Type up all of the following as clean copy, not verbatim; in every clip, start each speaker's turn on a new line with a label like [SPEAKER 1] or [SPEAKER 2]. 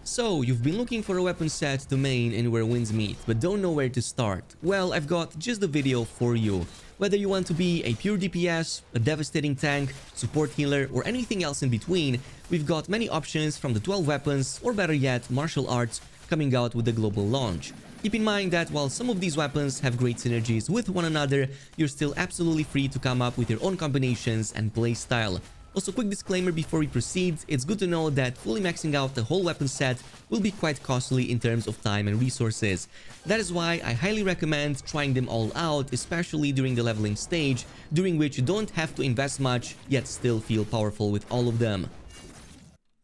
[SPEAKER 1] So, you've been looking for a weapon set to main anywhere winds meet, but don't know where to start. Well, I've got just the video for you. Whether you want to be a pure DPS, a devastating tank, support healer, or anything else in between, we've got many options from the 12 weapons, or better yet, martial arts, coming out with the global launch. Keep in mind that while some of these weapons have great synergies with one another, you're still absolutely free to come up with your own combinations and playstyle. Also, quick disclaimer before we proceed, it's good to know that fully maxing out the whole weapon set will be quite costly in terms of time and resources. That is why I highly recommend trying them all out, especially during the leveling stage, during which you don't have to invest much, yet still feel powerful with all of them.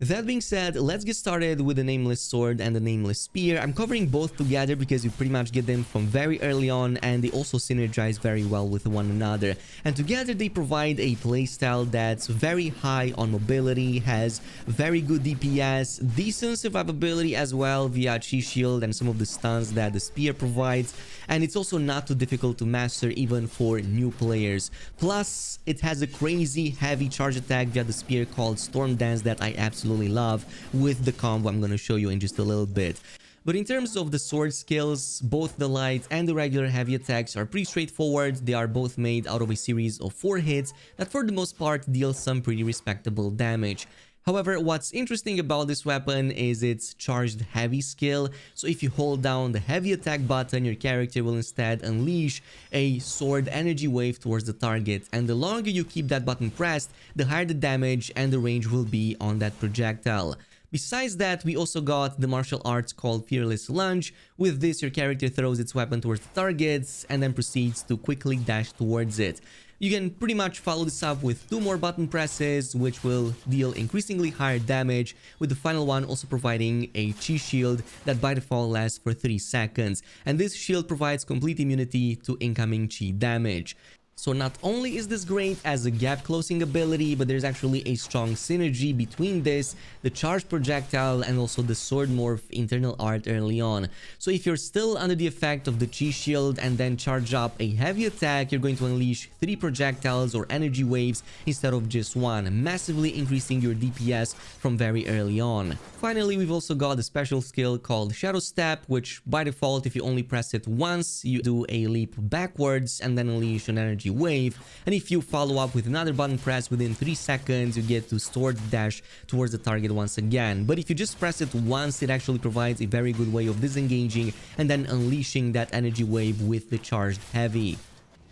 [SPEAKER 1] That being said, let's get started with the Nameless Sword and the Nameless Spear. I'm covering both together because you pretty much get them from very early on, and they also synergize very well with one another. And together they provide a playstyle that's very high on mobility, has very good DPS, decent survivability as well via Chi Shield and some of the stuns that the Spear provides, and it's also not too difficult to master even for new players. Plus, it has a crazy heavy charge attack via the Spear called Storm Dance that I absolutely love with the combo I'm going to show you in just a little bit. But in terms of the sword skills, both the light and the regular heavy attacks are pretty straightforward. They are both made out of a series of 4 hits that for the most part deal some pretty respectable damage. However, what's interesting about this weapon is its charged heavy skill. So if you hold down the heavy attack button, your character will instead unleash a sword energy wave towards the target. And the longer you keep that button pressed, the higher the damage and the range will be on that projectile. Besides that, we also got the martial arts called Fearless Lunge. With this, your character throws its weapon towards the targets and then proceeds to quickly dash towards it. You can pretty much follow this up with 2 more button presses, which will deal increasingly higher damage, with the final one also providing a Chi Shield that by default lasts for 3 seconds. And this shield provides complete immunity to incoming Chi damage. So not only is this great as a gap closing ability, but there's actually a strong synergy between this, the charged projectile, and also the sword morph internal art early on. So if you're still under the effect of the Chi Shield and then charge up a heavy attack, you're going to unleash 3 projectiles or energy waves instead of just 1, massively increasing your DPS from very early on. Finally, we've also got a special skill called Shadow Step, which by default, if you only press it once, you do a leap backwards and then unleash an energy wave, and if you follow up with another button press within 3 seconds, you get to sword dash towards the target once again. But if you just press it once, it actually provides a very good way of disengaging and then unleashing that energy wave with the charged heavy.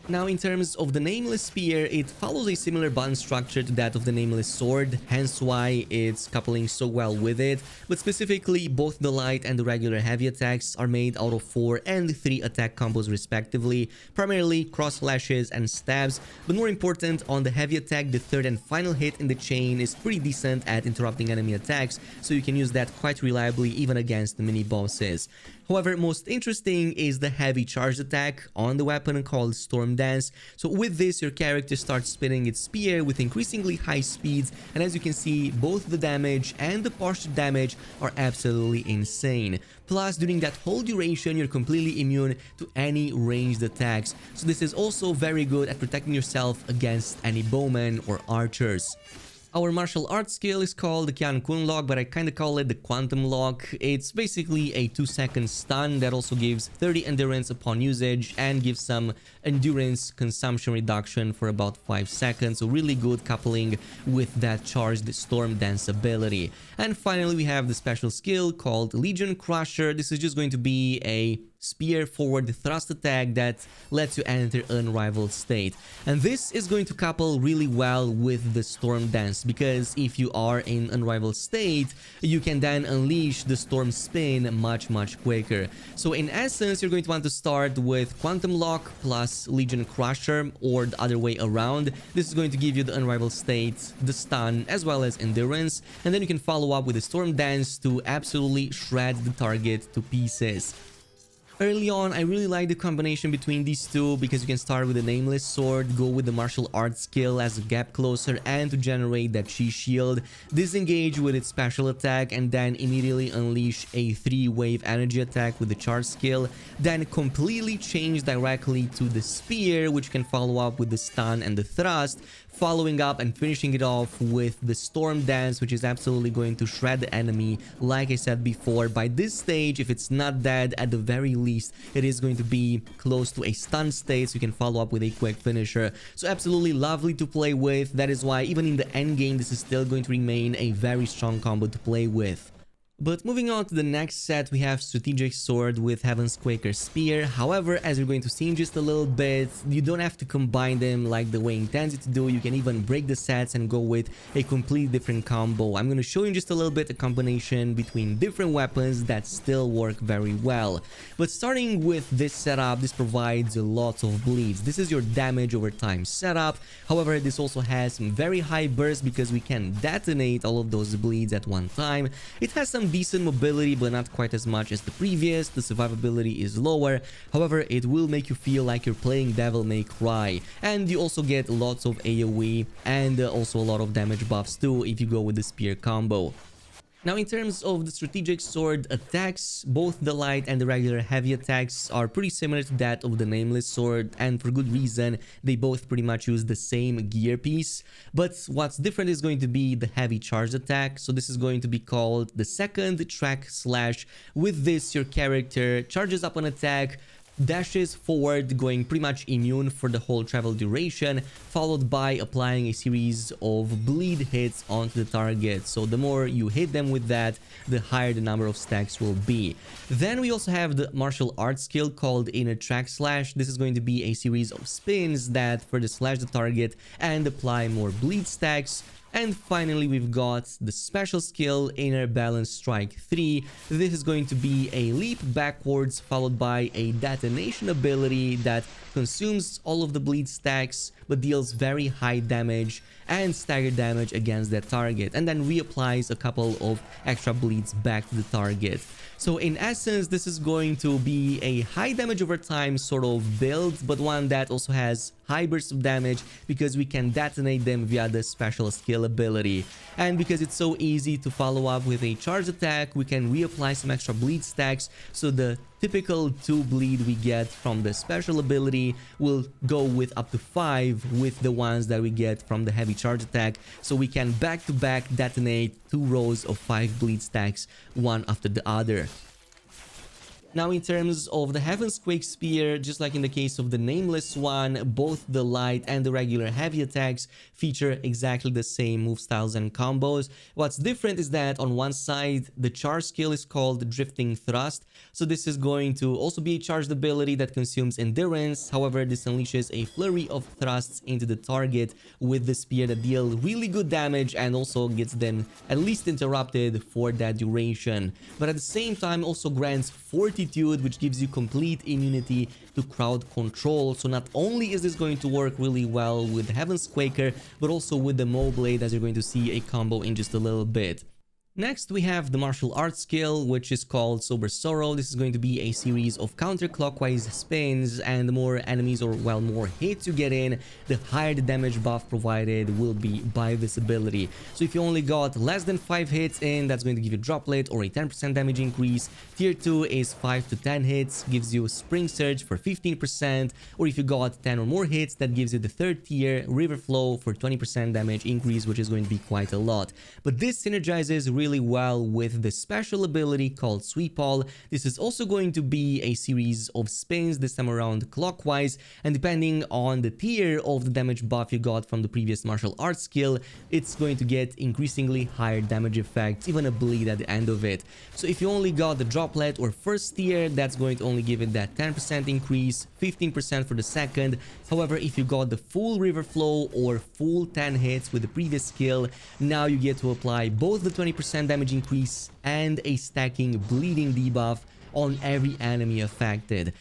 [SPEAKER 1] Now, in terms of the Nameless Spear, it follows a similar button structure to that of the Nameless Sword, hence why it's coupling so well with it. But specifically, both the light and the regular heavy attacks are made out of 4 and 3 attack combos respectively, primarily cross slashes and stabs. But more important, on the heavy attack, the third and final hit in the chain is pretty decent at interrupting enemy attacks, so you can use that quite reliably even against the mini bosses. However, most interesting is the heavy charged attack on the weapon called Storm Dance. So with this, your character starts spinning its spear with increasingly high speeds, and as you can see, both the damage and the partial damage are absolutely insane. Plus, during that whole duration, you're completely immune to any ranged attacks. So this is also very good at protecting yourself against any bowmen or archers. Our martial arts skill is called the Qian Kun Lock, but I kinda call it the Quantum Lock. It's basically a 2-second stun that also gives 30 endurance upon usage and gives some endurance consumption reduction for about 5 seconds. So really good coupling with that charged Storm Dance ability. And finally, we have the special skill called Legion Crusher. This is just going to be a spear forward thrust attack that lets you enter unrivaled state, and this is going to couple really well with the Storm Dance, because if you are in unrivaled state, you can then unleash the Storm Spin much quicker. So in essence, you're going to want to start with Quantum Lock plus Legion Crusher, or the other way around. This is going to give you the unrivaled state, the stun, as well as endurance, and then you can follow up with the Storm Dance to absolutely shred the target to pieces. Early on, I really like the combination between these two because you can start with the Nameless Sword, go with the martial arts skill as a gap closer and to generate that Chi Shield, disengage with its special attack and then immediately unleash a 3-wave energy attack with the charge skill, then completely change directly to the Spear, which can follow up with the stun and the thrust, following up and finishing it off with the Storm Dance, which is absolutely going to shred the enemy. Like I said before, by this stage, if it's not dead, at the very least, it is going to be close to a stun state, so you can follow up with a quick finisher. So absolutely lovely to play with. That is why even in the end game, this is still going to remain a very strong combo to play with. But moving on to the next set, we have Strategic Sword with Heavenquaker Spear. However, as you're going to see in just a little bit, you don't have to combine them like the way it intends it to do. You can even break the sets and go with a completely different combo. I'm going to show you in just a little bit a combination between different weapons that still work very well. But starting with this setup, this provides lots of bleeds. This is your damage over time setup. However, this also has some very high burst because we can detonate all of those bleeds at one time. It has some decent mobility, but not quite as much as the previous. The survivability is lower. However, it will make you feel like you're playing Devil May Cry, and you also get lots of AoE and also a lot of damage buffs too if you go with the spear combo. Now, in terms of the Strategic Sword attacks, both the light and the regular heavy attacks are pretty similar to that of the Nameless Sword, and for good reason. They both pretty much use the same gear piece, but what's different is going to be the heavy charged attack. So this is going to be called the second track slash. With this, your character charges up an attack, dashes forward, going pretty much immune for the whole travel duration, followed by applying a series of bleed hits onto the target. So the more you hit them with that, the higher the number of stacks will be. Then we also have the martial arts skill called Inner Track Slash. This is going to be a series of spins that further slash the target and apply more bleed stacks. And finally, we've got the special skill, Inner Balance Strike 3. This is going to be a leap backwards followed by a detonation ability that consumes all of the bleed stacks but deals very high damage and staggered damage against that target, and then reapplies a couple of extra bleeds back to the target. So in essence, this is going to be a high damage over time sort of build, but one that also has high bursts of damage because we can detonate them via the special skill ability. And because it's so easy to follow up with a charge attack, we can reapply some extra bleed stacks, so the typical 2 bleed we get from the special ability will go with up to 5 with the ones that we get from the heavy charge attack, so we can back-to-back detonate 2 rows of 5 bleed stacks, one after the other. Now, in terms of the Heavenquaker Spear, just like in the case of the Nameless one, both the light and the regular heavy attacks feature exactly the same move styles and combos. What's different is that on one side, the charge skill is called Drifting Thrust. So this is going to also be a charged ability that consumes endurance. However, this unleashes a flurry of thrusts into the target with the spear that deal really good damage and also gets them at least interrupted for that duration. But at the same time, also grants Fortitude, which gives you complete immunity to crowd control. So not only is this going to work really well with Heavenquaker, but also with the Mo Blade, as you're going to see a combo in just a little bit. Next, we have the martial arts skill, which is called Sober Sorrow. This is going to be a series of counterclockwise spins, and the more enemies or, well, more hits you get in, the higher the damage buff provided will be by this ability. So if you only got less than 5 hits in, that's going to give you Droplet or a 10% damage increase. Tier 2 is 5 to 10 hits, gives you Spring Surge for 15%, or if you got 10 or more hits, that gives you the 3rd tier River Flow for 20% damage increase, which is going to be quite a lot. But this synergizes really well with the special ability called Sweep All. This is also going to be a series of spins, this time around clockwise, and depending on the tier of the damage buff you got from the previous martial arts skill, it's going to get increasingly higher damage effects, even a bleed at the end of it. So if you only got the Droplet or 1st tier, that's going to only give it that 10% increase, 15% for the 2nd. However, if you got the full River Flow or full 10 hits with the previous skill, now you get to apply both the 20% damage increase and a stacking bleeding debuff on every enemy affected.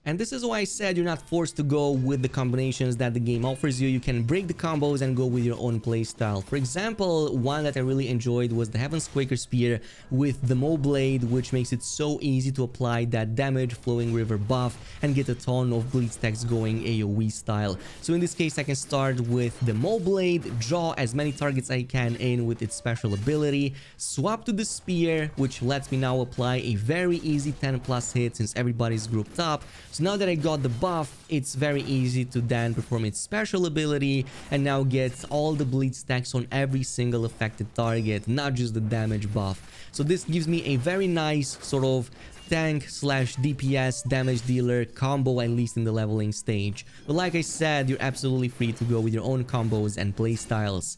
[SPEAKER 1] And this is why I said you're not forced to go with the combinations that the game offers you. You can break the combos and go with your own playstyle. For example, one that I really enjoyed was the Heavenquaker Spear with the Mo Blade, which makes it so easy to apply that damage flowing river buff and get a ton of bleed stacks going AoE style. So in this case, I can start with the Mo Blade, draw as many targets I can in with its special ability, swap to the Spear, which lets me now apply a very easy 10+ hit since everybody's grouped up. So So now that I got the buff, it's very easy to then perform its special ability and now get all the bleed stacks on every single affected target, not just the damage buff. So this gives me a very nice sort of tank slash DPS damage dealer combo, at least in the leveling stage. But like I said, you're absolutely free to go with your own combos and playstyles.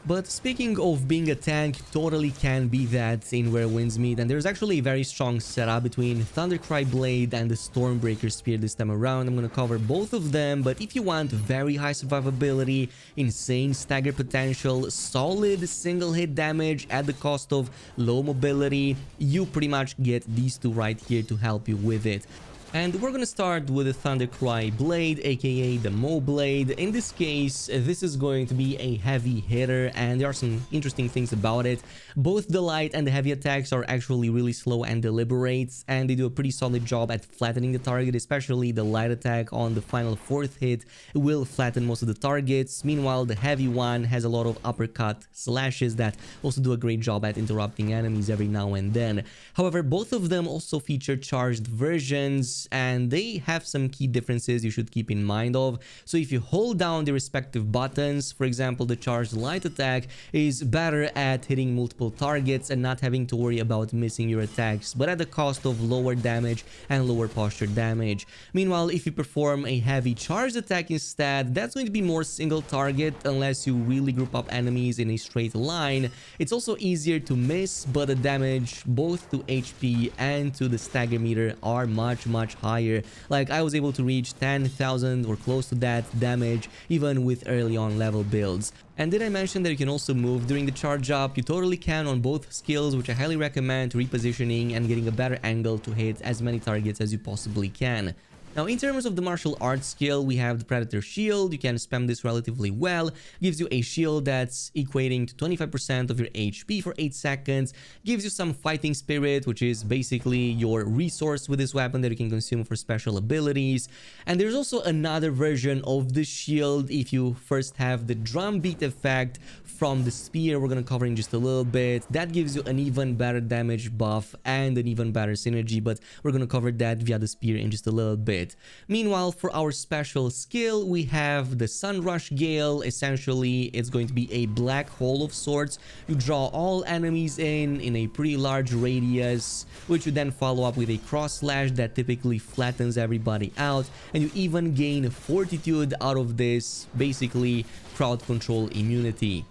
[SPEAKER 1] But speaking of being a tank, totally can be that in Where Winds Meet, and there's actually a very strong setup between Thundercry Blade and the Stormbreaker Spear this time around. I'm gonna cover both of them, but if you want very high survivability, insane stagger potential, solid single hit damage at the cost of low mobility, you pretty much get these two right here to help you with it. And we're gonna start with the Thundercry Blade, aka the Mo Blade. In this case, this is going to be a heavy hitter, and there are some interesting things about it. Both the light and the heavy attacks are actually really slow and deliberate, and they do a pretty solid job at flattening the target, especially the light attack on the final 4th hit will flatten most of the targets. Meanwhile, the heavy one has a lot of uppercut slashes that also do a great job at interrupting enemies every now and then. However, both of them also feature charged versions, and they have some key differences you should keep in mind of. So if you hold down the respective buttons, for example, the charged light attack is better at hitting multiple targets and not having to worry about missing your attacks, but at the cost of lower damage and lower posture damage. Meanwhile, if you perform a heavy charged attack instead, that's going to be more single target unless you really group up enemies in a straight line. It's also easier to miss, but the damage both to HP and to the stagger meter are much higher. Like, I was able to reach 10,000 or close to that damage even with early on level builds. And did I mention that you can also move during the charge up? You totally can on both skills, which I highly recommend to repositioning and getting a better angle to hit as many targets as you possibly can. Now, in terms of the martial arts skill, we have the Predator Shield. You can spam this relatively well. Gives you a shield that's equating to 25% of your HP for 8 seconds. Gives you some fighting spirit, which is basically your resource with this weapon that you can consume for special abilities. And there's also another version of the shield if you first have the drum beat effect from the spear we're gonna cover in just a little bit. That gives you an even better damage buff and an even better synergy, but we're gonna cover that via the spear in just a little bit. Meanwhile, for our special skill, we have the Sunrush Gale. Essentially, it's going to be a black hole of sorts. You draw all enemies in a pretty large radius, which you then follow up with a cross slash that typically flattens everybody out, and you even gain fortitude out of this, basically crowd control immunity.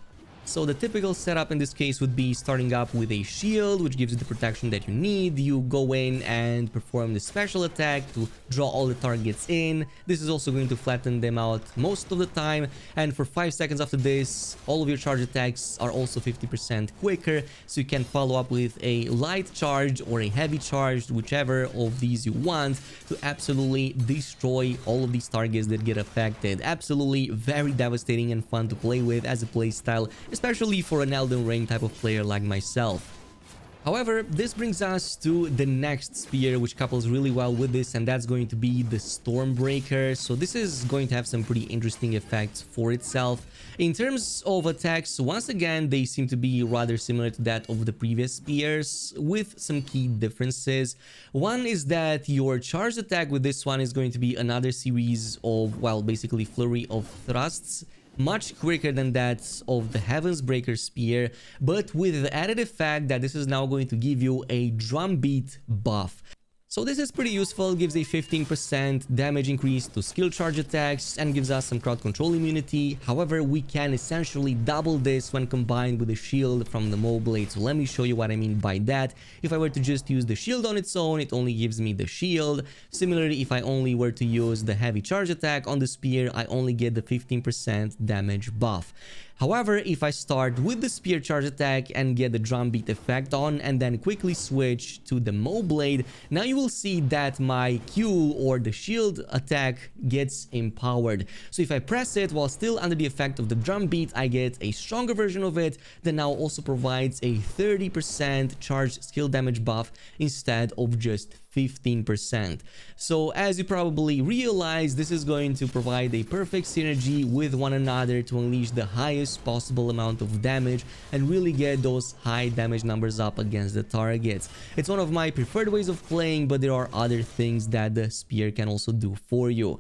[SPEAKER 1] So the typical setup in this case would be starting up with a shield, which gives you the protection that you need. You go in and perform the special attack to draw all the targets in. This is also going to flatten them out most of the time. And for 5 seconds after this, all of your charge attacks are also 50% quicker. So you can follow up with a light charge or a heavy charge, whichever of these you want, to absolutely destroy all of these targets that get affected. Absolutely very devastating and fun to play with as a playstyle, especially for an Elden Ring type of player like myself. However, this brings us to the next spear, which couples really well with this, and that's going to be the Stormbreaker. So this is going to have some pretty interesting effects for itself. In terms of attacks, once again, they seem to be rather similar to that of the previous spears, with some key differences. One is that your charged attack with this one is going to be another series of, well, basically flurry of thrusts, much quicker than that of the Heavenquaker Spear, but with the added effect that this is now going to give you a drum beat buff. So this is pretty useful, gives a 15% damage increase to skill charge attacks and gives us some crowd control immunity. However, we can essentially double this when combined with the shield from the Mo Blade. So let me show you what I mean by that. If I were to just use the shield on its own, it only gives me the shield. Similarly, if I only were to use the heavy charge attack on the spear, I only get the 15% damage buff. However, if I start with the spear charge attack and get the drum beat effect on and then quickly switch to the Mo Blade, now you will see that my Q or the shield attack gets empowered. So if I press it while still under the effect of the drum beat, I get a stronger version of it that now also provides a 30% charged skill damage buff instead of just 15%. So as you probably realize, this is going to provide a perfect synergy with one another to unleash the highest possible amount of damage and really get those high damage numbers up against the targets. It's one of my preferred ways of playing, but there are other things that the spear can also do for you.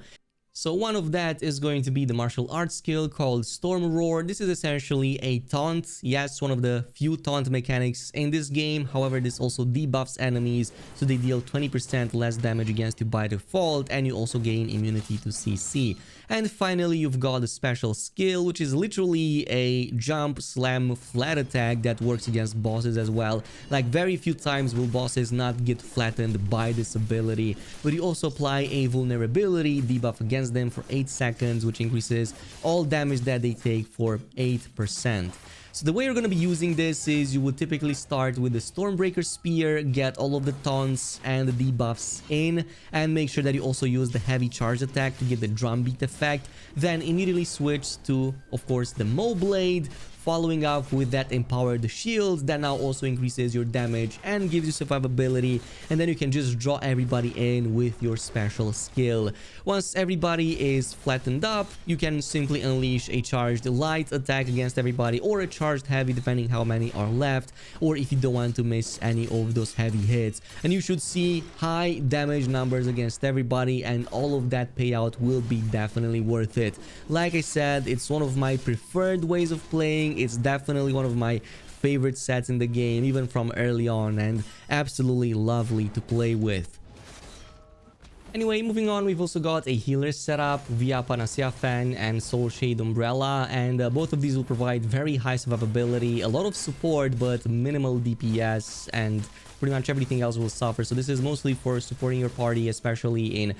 [SPEAKER 1] So one of that is going to be the martial arts skill called Storm Roar. This is essentially a taunt. Yes, one of the few taunt mechanics in this game. However, this also debuffs enemies, so they deal 20% less damage against you by default, and you also gain immunity to CC. And finally, you've got a special skill, which is literally a jump, slam, flat attack that works against bosses as well. Like, very few times will bosses not get flattened by this ability, but you also apply a vulnerability debuff against them for 8 seconds, which increases all damage that they take for 8%. So the way you're going to be using this is you would typically start with the Stormbreaker Spear, get all of the taunts and the debuffs in, and make sure that you also use the heavy charge attack to get the drumbeat effect. Then immediately switch to, of course, the Mo Blade, following up with that empowered shield that now also increases your damage and gives you survivability, and then you can just draw everybody in with your special skill. Once everybody is flattened up, you can simply unleash a charged light attack against everybody, or a charged heavy depending how many are left, or if you don't want to miss any of those heavy hits, and you should see high damage numbers against everybody, and all of that payout will be definitely worth it. Like I said, it's one of my preferred ways of playing. It's definitely one of my favorite sets in the game, even from early on, and absolutely lovely to play with. Anyway, moving on, we've also got a healer setup via Panacea Fan and Soulshade Umbrella, and both of these will provide very high survivability, a lot of support, but minimal DPS, and pretty much everything else will suffer. So this is mostly for supporting your party, especially in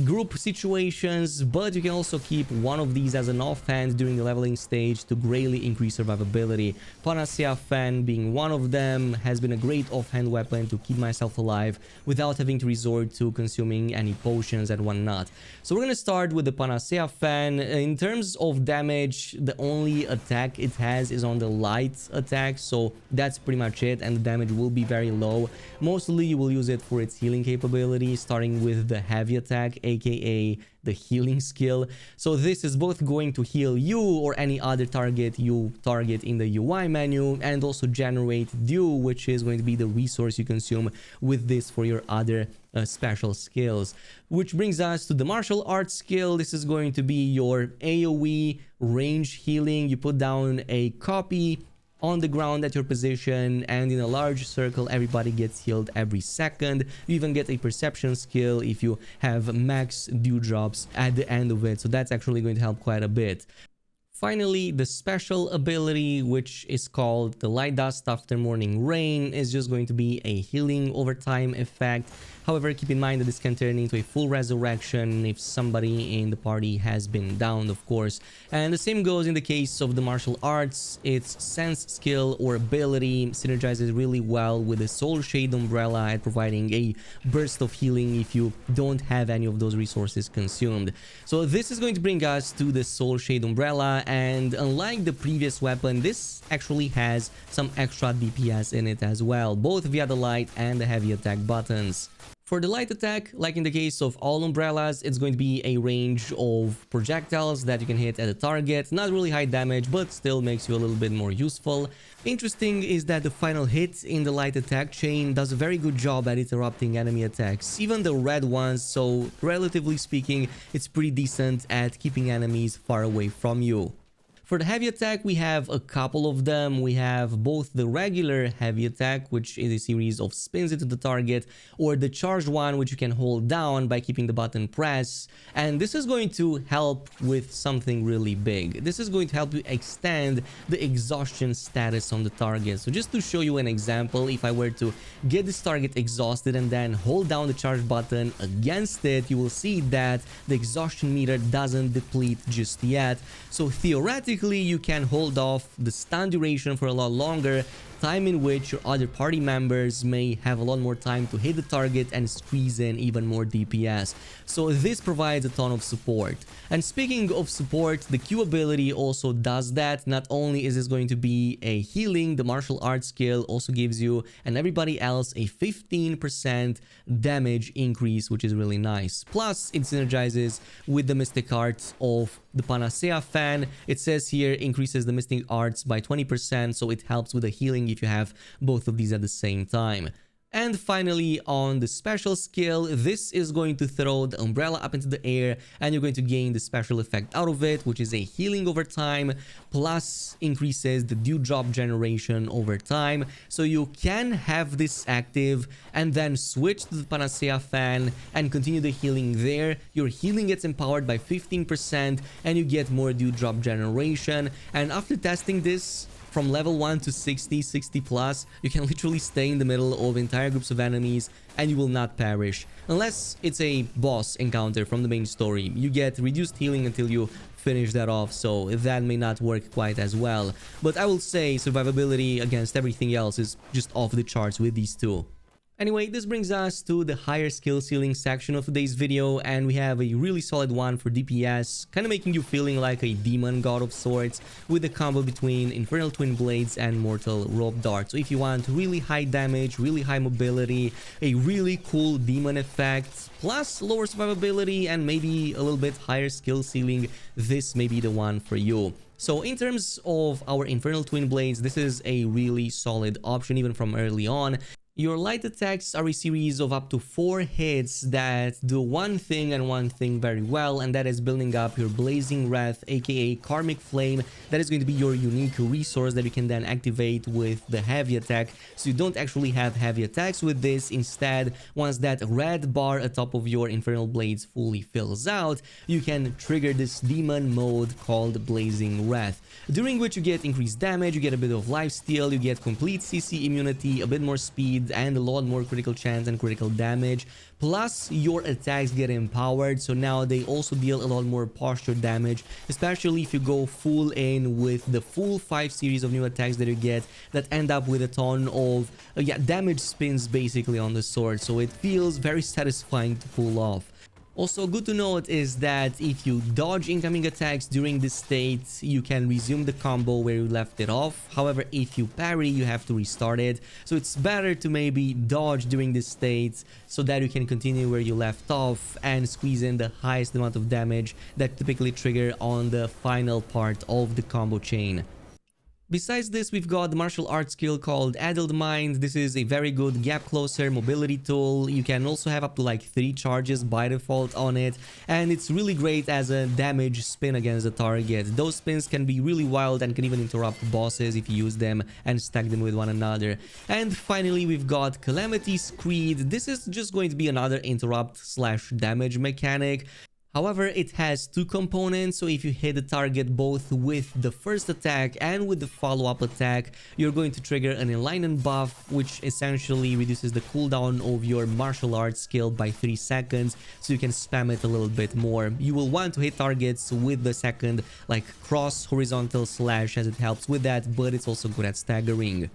[SPEAKER 1] group situations, but you can also keep one of these as an offhand during the leveling stage to greatly increase survivability. Panacea Fan being one of them has been a great offhand weapon to keep myself alive without having to resort to consuming any potions and whatnot. So we're gonna start with the Panacea Fan. In terms of damage, the only attack it has is on the light attack, so that's pretty much it, and the damage will be very low. Mostly you will use it for its healing capability, starting with the heavy attack, aka the healing skill. So this is both going to heal you or any other target you target in the UI menu, and also generate dew, which is going to be the resource you consume with this for your other special skills. Which brings us to the martial arts skill. This is going to be your AoE range healing. You put down a copy on the ground at your position, and in a large circle everybody gets healed every second. You even get a perception skill if you have max dewdrops at the end of it, so that's actually going to help quite a bit. Finally, the special ability, which is called the Light Dust After Morning Rain, is just going to be a healing over time effect. However, keep in mind that this can turn into a full resurrection if somebody in the party has been downed, of course. And the same goes in the case of the martial arts. Its sense skill or ability synergizes really well with the Soulshade Umbrella at providing a burst of healing if you don't have any of those resources consumed. So this is going to bring us to the Soulshade Umbrella, and unlike the previous weapon, this actually has some extra DPS in it as well, both via the light and the heavy attack buttons. For the light attack, like in the case of all umbrellas, it's going to be a range of projectiles that you can hit at a target. Not really high damage, but still makes you a little bit more useful. Interesting is that the final hit in the light attack chain does a very good job at interrupting enemy attacks, even the red ones, so relatively speaking, it's pretty decent at keeping enemies far away from you. For the heavy attack, we have a couple of them. We have both the regular heavy attack, which is a series of spins into the target, or the charged one, which you can hold down by keeping the button pressed. And this is going to help with something really big. This is going to help you extend the exhaustion status on the target. So just to show you an example, if I were to get this target exhausted and then hold down the charge button against it, you will see that the exhaustion meter doesn't deplete just yet. So theoretically, you can hold off the stun duration for a lot longer, time in which your other party members may have a lot more time to hit the target and squeeze in even more DPS. So this provides a ton of support. And speaking of support, the Q ability also does that. Not only is this going to be a healing, the martial arts skill also gives you and everybody else a 15% damage increase, which is really nice. Plus, it synergizes with the mystic arts of the Panacea Fan. It says here increases the mystic arts by 20%, so it helps with the healing if you have both of these at the same time. And finally, on the special skill, this is going to throw the umbrella up into the air and you're going to gain the special effect out of it, which is a healing over time, plus increases the dewdrop generation over time. So you can have this active and then switch to the Panacea Fan and continue the healing there. Your healing gets empowered by 15% and you get more dewdrop generation. And after testing this, from level 1 to 60 plus, you can literally stay in the middle of entire groups of enemies and you will not perish. Unless it's a boss encounter from the main story. You get reduced healing until you finish that off, so that may not work quite as well. But I will say survivability against everything else is just off the charts with these two. Anyway, this brings us to the higher skill ceiling section of today's video, and we have a really solid one for DPS, kind of making you feeling like a demon god of sorts, with the combo between Infernal Twin Blades and Mortal Rope Dart. So if you want really high damage, really high mobility, a really cool demon effect, plus lower survivability and maybe a little bit higher skill ceiling, this may be the one for you. So in terms of our Infernal Twin Blades, this is a really solid option even from early on. Your light attacks are a series of up to 4 hits that do one thing and one thing very well, and that is building up your Blazing Wrath, aka Karmic Flame. That is going to be your unique resource that you can then activate with the heavy attack. So you don't actually have heavy attacks with this. Instead, once that red bar atop of your Infernal Blades fully fills out, you can trigger this demon mode called Blazing Wrath, during which you get increased damage, you get a bit of lifesteal, you get complete CC immunity, a bit more speed, and a lot more critical chance and critical damage. Plus, your attacks get empowered, so now they also deal a lot more posture damage, especially if you go full in with the full 5 series of new attacks that you get that end up with a ton of damage spins basically on the sword. So it feels very satisfying to pull off. Also, good to note is that if you dodge incoming attacks during this state, you can resume the combo where you left it off. However, if you parry, you have to restart it. So it's better to maybe dodge during this state so that you can continue where you left off and squeeze in the highest amount of damage that typically trigger on the final part of the combo chain. Besides this, we've got the martial arts skill called Addled Mind. This is a very good gap closer mobility tool. You can also have up to like 3 charges by default on it, and it's really great as a damage spin against the target. Those spins can be really wild and can even interrupt bosses if you use them and stack them with one another. And finally, we've got Calamity's Creed. This is just going to be another interrupt slash damage mechanic. However, it has 2 components, so if you hit the target both with the first attack and with the follow-up attack, you're going to trigger an enlightenment buff, which essentially reduces the cooldown of your martial arts skill by 3 seconds, so you can spam it a little bit more. You will want to hit targets with the second, like cross, horizontal, slash, as it helps with that, but it's also good at staggering.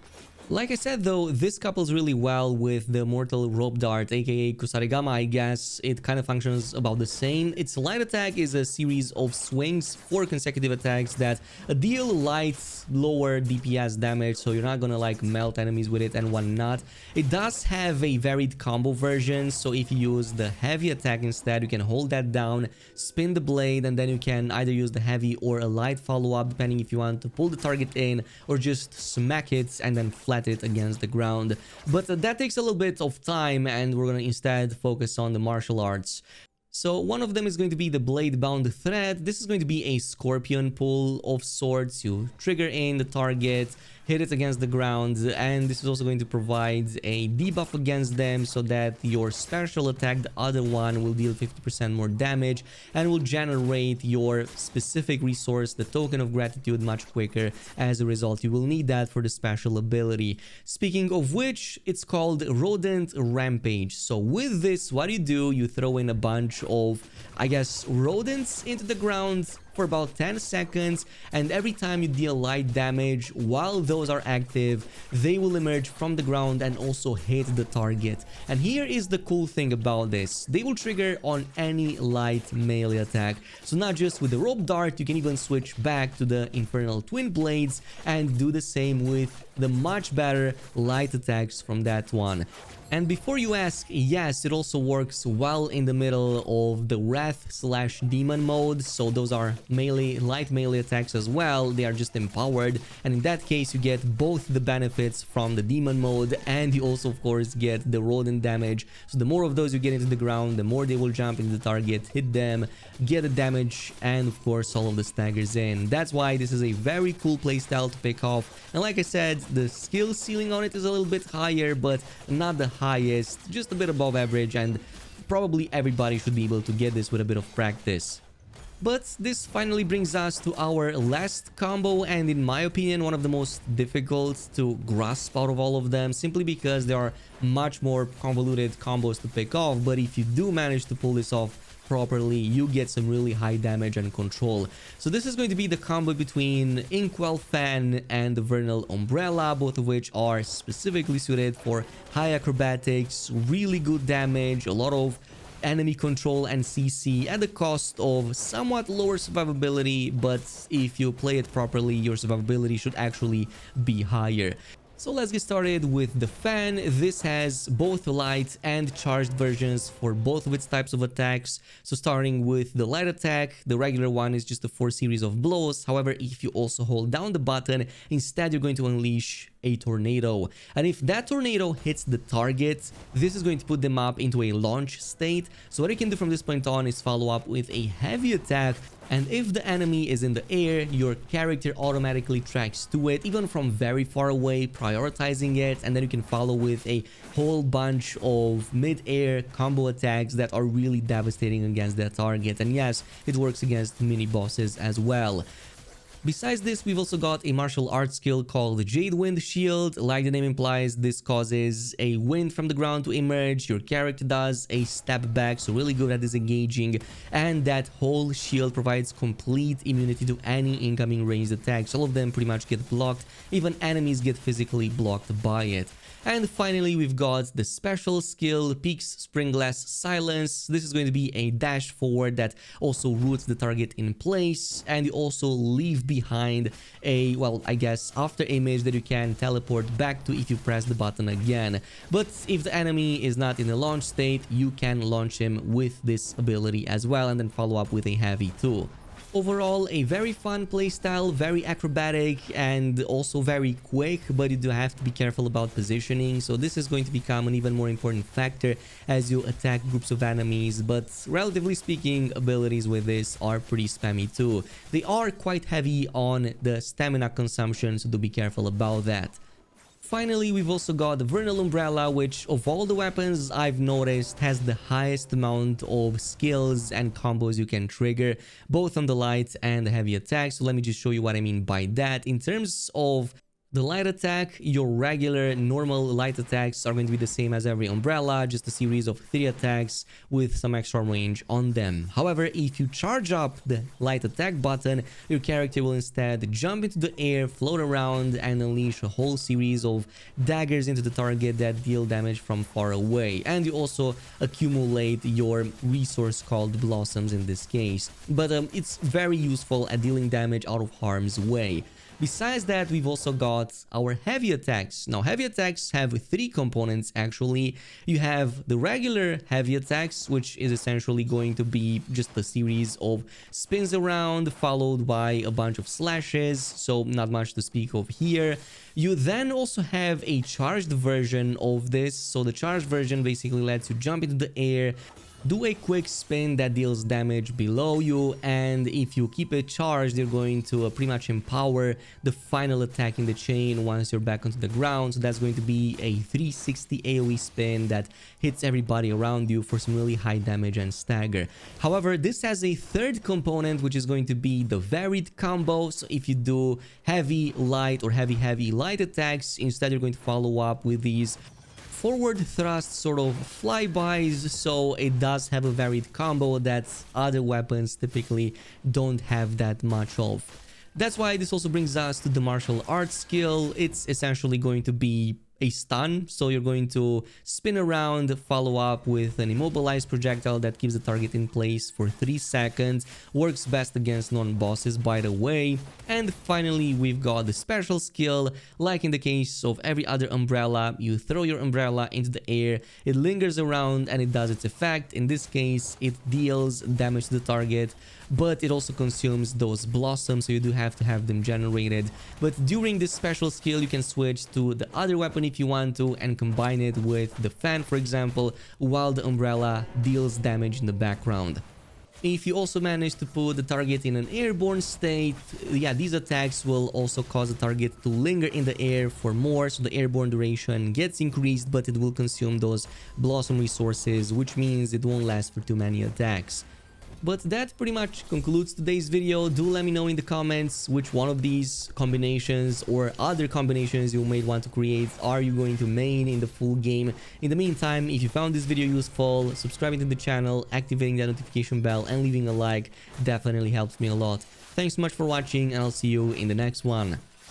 [SPEAKER 1] Like I said though, this couples really well with the Mortal Rope Dart, aka KhrazeGaming. I guess it kind of functions about the same. Its light attack is a series of swings, 4 consecutive attacks that deal light, lower DPS damage, so you're not gonna like melt enemies with it and whatnot. It does have a varied combo version, so if you use the heavy attack instead, you can hold that down, spin the blade, and then you can either use the heavy or a light follow-up, depending if you want to pull the target in or just smack it and then flat it against the ground. But that takes a little bit of time, and we're gonna instead focus on the martial arts. So one of them is going to be the Blade Bound Thread. This is going to be a scorpion pull of sorts. You trigger in the target, hit it against the ground, and this is also going to provide a debuff against them so that your special attack, the other one, will deal 50% more damage and will generate your specific resource, the Token of Gratitude, much quicker. As a result, you will need that for the special ability. Speaking of which, it's called Rodent Rampage. So with this, what you do, you throw in a bunch of, I guess, rodents into the ground. for about 10 seconds, and every time you deal light damage while those are active, they will emerge from the ground and also hit the target. And here is the cool thing about this: they will trigger on any light melee attack. So not just with the rope dart, you can even switch back to the Infernal twin blades and do the same with the much better light attacks from that one. And before you ask, yes, it also works well in the middle of the Wrath/Demon mode. So those are light melee attacks as well. They are just empowered. And in that case, you get both the benefits from the Demon mode, and you also, of course, get the rodent damage. So the more of those you get into the ground, the more they will jump into the target, hit them, get the damage, and of course, all of the staggers in. That's why this is a very cool playstyle to pick off. And like I said, the skill ceiling on it is a little bit higher, but not the highest, just a bit above average, and probably everybody should be able to get this with a bit of practice. But this finally brings us to our last combo, and in my opinion, one of the most difficult to grasp out of all of them, simply because there are much more convoluted combos to pick off. But if you do manage to pull this off properly, you get some really high damage and control. So this is going to be the combo between Inkwell Fan and the Vernal Umbrella, both of which are specifically suited for high acrobatics, really good damage, a lot of enemy control and CC at the cost of somewhat lower survivability, but if you play it properly, your survivability should actually be higher. So let's get started with the fan. This has both light and charged versions for both of its types of attacks. So starting with the light attack, the regular one is just a 4 series of blows. However, if you also hold down the button, instead you're going to unleash a tornado. And if that tornado hits the target, this is going to put them up into a launch state. So what you can do from this point on is follow up with a heavy attack. And if the enemy is in the air, your character automatically tracks to it, even from very far away, prioritizing it, and then you can follow with a whole bunch of mid-air combo attacks that are really devastating against that target. And yes, it works against mini bosses as well. Besides this, we've also got a martial arts skill called the Jade Wind Shield. Like the name implies, this causes a wind from the ground to emerge. Your character does a step back, so really good at disengaging. And that whole shield provides complete immunity to any incoming ranged attacks. All of them pretty much get blocked. Even enemies get physically blocked by it. And finally, we've got the special skill, Peak's Springglass Silence. This is going to be a dash forward that also roots the target in place, and you also leave behind a, well, I guess, after image that you can teleport back to if you press the button again. But if the enemy is not in a launch state, you can launch him with this ability as well, and then follow up with a heavy too. Overall, a very fun playstyle, very acrobatic and also very quick, but you do have to be careful about positioning. So this is going to become an even more important factor as you attack groups of enemies. But relatively speaking, abilities with this are pretty spammy too. They are quite heavy on the stamina consumption, so do be careful about that. Finally, we've also got the Vernal Umbrella, which of all the weapons I've noticed has the highest amount of skills and combos you can trigger, both on the light and the heavy attack. So let me just show you what I mean by that. In terms of the light attack, your regular normal light attacks are going to be the same as every umbrella, just a series of 3 attacks with some extra range on them. However, if you charge up the light attack button, your character will instead jump into the air, float around, and unleash a whole series of daggers into the target that deal damage from far away. And you also accumulate your resource called blossoms in this case. But it's very useful at dealing damage out of harm's way. Besides that, we've also got our heavy attacks. Now, heavy attacks have 3 components actually. You have the regular heavy attacks, which is essentially going to be just a series of spins around, followed by a bunch of slashes, so not much to speak of here. You then also have a charged version of this. So the charged version basically lets you jump into the air, do a quick spin that deals damage below you, and if you keep it charged, you're going to pretty much empower the final attack in the chain once you're back onto the ground. So that's going to be a 360 AoE spin that hits everybody around you for some really high damage and stagger. However, this has a third component, which is going to be the varied combo. So if you do heavy light or heavy light attacks, instead you're going to follow up with these forward thrust sort of flybys, so it does have a varied combo that other weapons typically don't have that much of. That's why this also brings us to the martial arts skill. It's essentially going to be a stun, so you're going to spin around, follow up with an immobilized projectile that keeps the target in place for 3 seconds, works best against non-bosses by the way. And finally we've got the special skill. Like in the case of every other umbrella, you throw your umbrella into the air, it lingers around and it does its effect. In this case it deals damage to the target, but it also consumes those blossoms, so you do have to have them generated. But during this special skill you can switch to the other weapon if you want to and combine it with the fan, for example, while the umbrella deals damage in the background. If you also manage to put the target in an airborne state, yeah, these attacks will also cause the target to linger in the air for more, so the airborne duration gets increased, but it will consume those blossom resources, which means it won't last for too many attacks. But that pretty much concludes today's video. Do let me know in the comments which one of these combinations or other combinations you may want to create are you going to main in the full game. In the meantime, if you found this video useful, subscribing to the channel, activating that notification bell and leaving a like definitely helps me a lot. Thanks so much for watching and I'll see you in the next one.